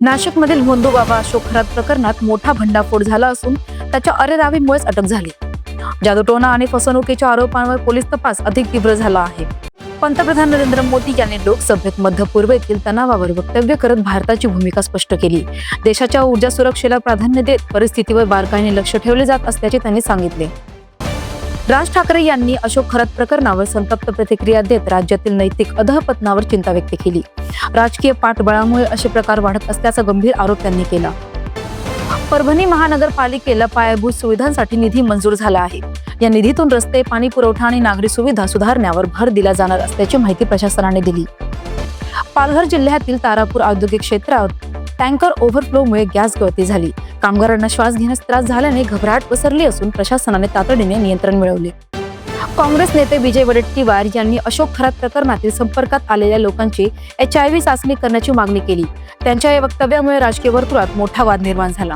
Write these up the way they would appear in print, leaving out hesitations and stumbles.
नाशिकमधील भोंदूबाबा अशोक खरात प्रकरणात मोठा भंडाफोड झाला असून त्याच्या अरेरावीमुळेच अटक झाली. जादूटोणा आणि फसवणुकीच्या आरोपांवर पोलीस तपास अधिक तीव्र झाला आहे. पंतप्रधान नरेंद्र मोदी यांनी लोकसभेत मध्य पूर्वेतील तणावावर वक्तव्य करत भारताची भूमिका स्पष्ट केली. देशाच्या ऊर्जा सुरक्षेला प्राधान्य देत परिस्थितीवर बारकाईने लक्ष ठेवले जात असल्याचे त्यांनी सांगितले. राज ठाकरे यांनी अशोक खरात प्रकरणावर संतप्त प्रतिक्रिया देत राज्यातील नैतिक अधःपतनावर चिंता व्यक्त केली. राजकीय पाठबळामुळे असे प्रकार वाढत असल्याचा गंभीर आरोप त्यांनी केला. परभणी महानगरपालिकेला पायाभूत सुविधांसाठी निधी मंजूर झाला आहे. या निधीतून रस्ते, पाणी पुरवठा आणि नागरी सुविधा सुधारण्यावर भर दिला जाणार असल्याची माहिती प्रशासनाने दिली. पालघर जिल्ह्यातील तारापूर औद्योगिक क्षेत्रात टँकर ओव्हरफ्लोमुळे गॅस गळती झाली. कामगारांना श्वास घेण्यास त्रास झाल्याने घबराट पसरली असून प्रशासनाने तातडीने नियंत्रण मिळवले. काँग्रेस नेते विजय वडेट्टीवार यांनी अशोक खरात प्रकरणातील संपर्कात आलेल्या लोकांची HIV चाचणी करण्याची मागणी केली. त्यांच्या या वक्तव्यामुळे राजकीय वर्तुळात मोठा वाद निर्माण झाला.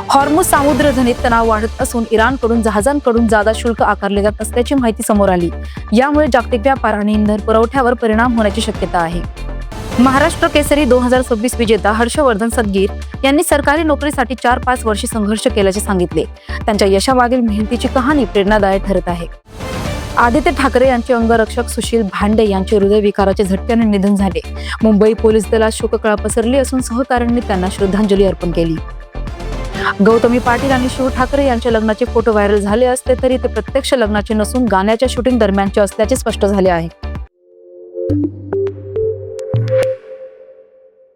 हॉर्मुझ सामुद्रधुनीत तणाव वाढत असून इराणकडून जहाजांकडून जादा शुल्क आकारले जात असल्याची माहिती समोर आली. यामुळे जागतिक व्यापार आणि इंधन पुरवठ्यावर परिणाम होण्याची शक्यता आहे. महाराष्ट्र केसरी 2026 विजेता हर्षवर्धन सदगीर यांनी सरकारी नोकरीसाठी 4-5 वर्षे संघर्ष केल्याचे सांगितले. त्यांच्या यशामागील मेहनतीची कहाणी प्रेरणादायक ठरत आहे. आदित्य ठाकरे यांचे अंगरक्षक सुशील भांडे यांचे हृदयविकाराच्या झटक्याने निधन झाले. मुंबई पोलीस दलात शोककळा पसरली असून सहकाऱ्यांनी त्यांना श्रद्धांजली अर्पण केली. गौतमी पाटील आणि शिव ठाकरे यांच्या लग्नाचे फोटो व्हायरल झाले असले तरी ते प्रत्यक्ष लग्नाचे नसून गाण्याच्या शूटिंग दरम्यानचे असल्याचे स्पष्ट झाले आहे.